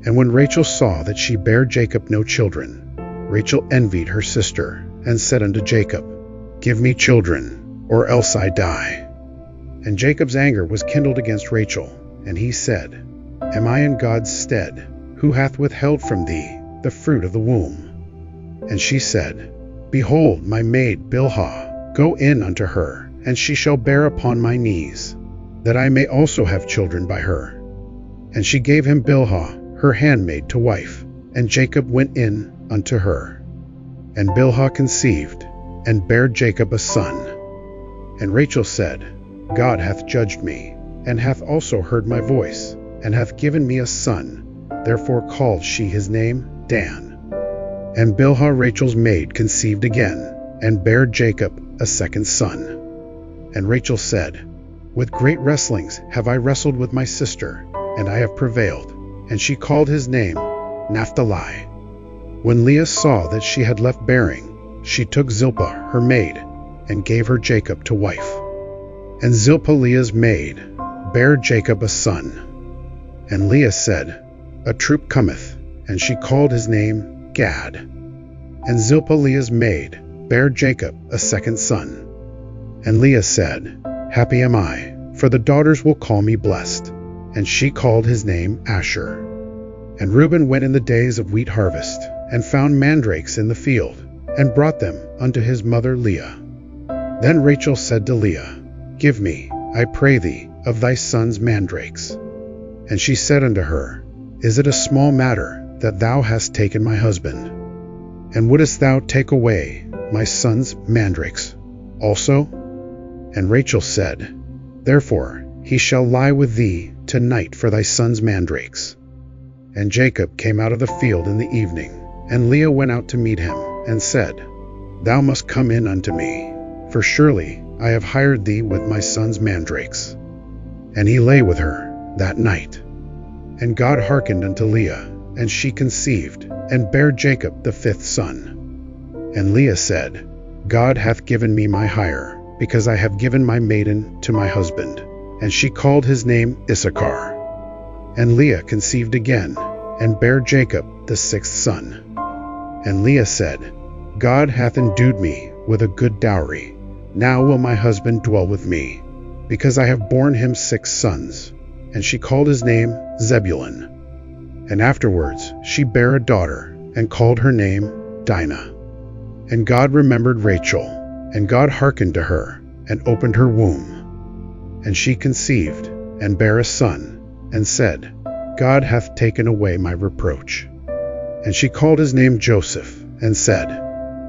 And when Rachel saw that she bare Jacob no children, Rachel envied her sister, and said unto Jacob, Give me children, or else I die. And Jacob's anger was kindled against Rachel, and he said, Am I in God's stead, who hath withheld from thee the fruit of the womb? And she said, Behold, my maid Bilhah, go in unto her, and she shall bear upon my knees, that I may also have children by her. And she gave him Bilhah, her handmaid, to wife, and Jacob went in unto her. And Bilhah conceived, and bare Jacob a son. And Rachel said, God hath judged me, and hath also heard my voice, and hath given me a son. Therefore called she his name Dan. And Bilhah Rachel's maid conceived again, and bare Jacob a second son. And Rachel said, With great wrestlings have I wrestled with my sister, and I have prevailed. And she called his name Naphtali. When Leah saw that she had left bearing, she took Zilpah her maid, and gave her Jacob to wife. And Zilpah Leah's maid bare Jacob a son. And Leah said, A troop cometh, and she called his name Gad. And Zilpah Leah's maid bare Jacob a second son. And Leah said, Happy am I, for the daughters will call me blessed. And she called his name Asher. And Reuben went in the days of wheat harvest, and found mandrakes in the field, and brought them unto his mother Leah. Then Rachel said to Leah, Give me, I pray thee, of thy son's mandrakes. And she said unto her, Is it a small matter that thou hast taken my husband? And wouldest thou take away my son's mandrakes also? And Rachel said, Therefore he shall lie with thee tonight for thy son's mandrakes. And Jacob came out of the field in the evening, and Leah went out to meet him, and said, Thou must come in unto me, for surely I have hired thee with my son's mandrakes. And he lay with her that night. And God hearkened unto Leah, and she conceived, and bare Jacob the fifth son. And Leah said, God hath given me my hire, because I have given my maiden to my husband. And she called his name Issachar. And Leah conceived again, and bare Jacob the sixth son. And Leah said, God hath endued me with a good dowry. Now will my husband dwell with me, because I have borne him 6 sons. And she called his name Zebulun. And afterwards she bare a daughter, and called her name Dinah. And God remembered Rachel, and God hearkened to her, and opened her womb. And she conceived, and bare a son, and said, God hath taken away my reproach. And she called his name Joseph, and said,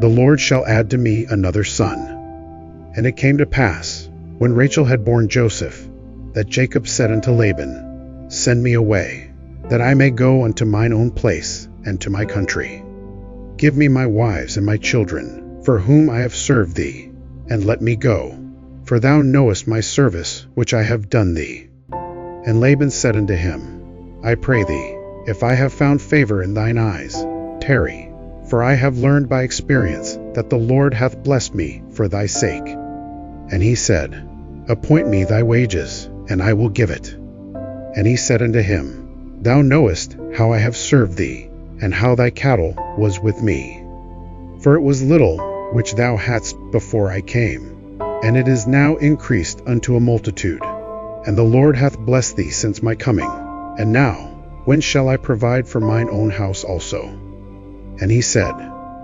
The Lord shall add to me another son. And it came to pass, when Rachel had borne Joseph, that Jacob said unto Laban, Send me away, that I may go unto mine own place, and to my country. Give me my wives and my children, for whom I have served thee, and let me go, for thou knowest my service which I have done thee. And Laban said unto him, I pray thee, if I have found favor in thine eyes, tarry, for I have learned by experience that the Lord hath blessed me for thy sake. And he said, Appoint me thy wages, and I will give it. And he said unto him, Thou knowest how I have served thee, and how thy cattle was with me. For it was little which thou hadst before I came, and it is now increased unto a multitude. And the Lord hath blessed thee since my coming. And now, when shall I provide for mine own house also? And he said,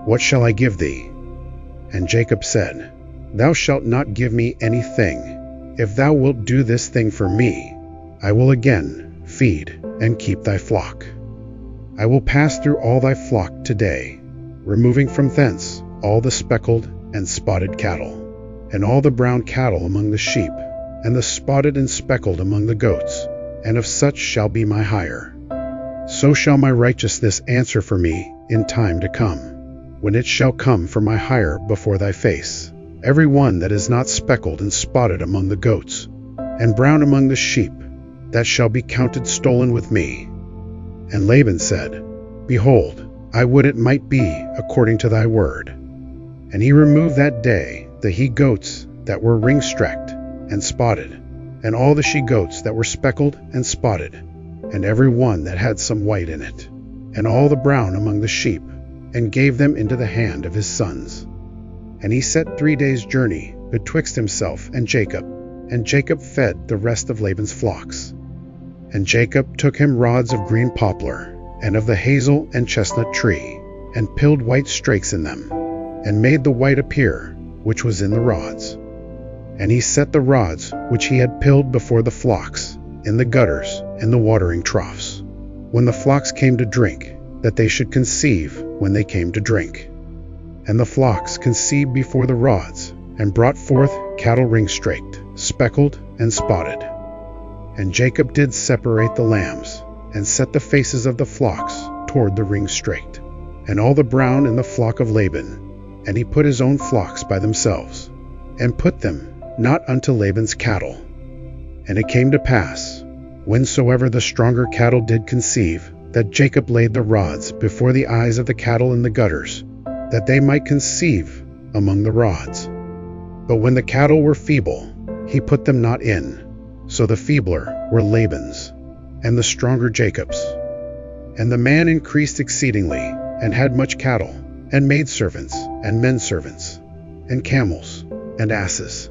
What shall I give thee? And Jacob said, Thou shalt not give me anything. If thou wilt do this thing for me, I will again feed and keep thy flock. I will pass through all thy flock today, removing from thence all the speckled and spotted cattle, and all the brown cattle among the sheep, and the spotted and speckled among the goats, and of such shall be my hire. So shall my righteousness answer for me in time to come, when it shall come for my hire before thy face. Every one that is not speckled and spotted among the goats, and brown among the sheep, that shall be counted stolen with me. And Laban said, Behold, I would it might be according to thy word. And he removed that day the he-goats that were ring-streaked and spotted, and all the she-goats that were speckled and spotted, and every one that had some white in it, and all the brown among the sheep, and gave them into the hand of his sons. And he set 3 days' journey betwixt himself and Jacob fed the rest of Laban's flocks. And Jacob took him rods of green poplar, and of the hazel and chestnut tree, and pilled white strakes in them, and made the white appear, which was in the rods. And he set the rods which he had pilled before the flocks, in the gutters and the watering troughs, when the flocks came to drink, that they should conceive when they came to drink. And the flocks conceived before the rods, and brought forth cattle ring-straked, speckled, and spotted. And Jacob did separate the lambs, and set the faces of the flocks toward the ring-straked, and all the brown in the flock of Laban, and he put his own flocks by themselves, and put them not unto Laban's cattle. And it came to pass, whensoever the stronger cattle did conceive, that Jacob laid the rods before the eyes of the cattle in the gutters, that they might conceive among the rods. But when the cattle were feeble, he put them not in. So the feebler were Laban's, and the stronger Jacob's. And the man increased exceedingly, and had much cattle, and maidservants, and menservants, and camels, and asses.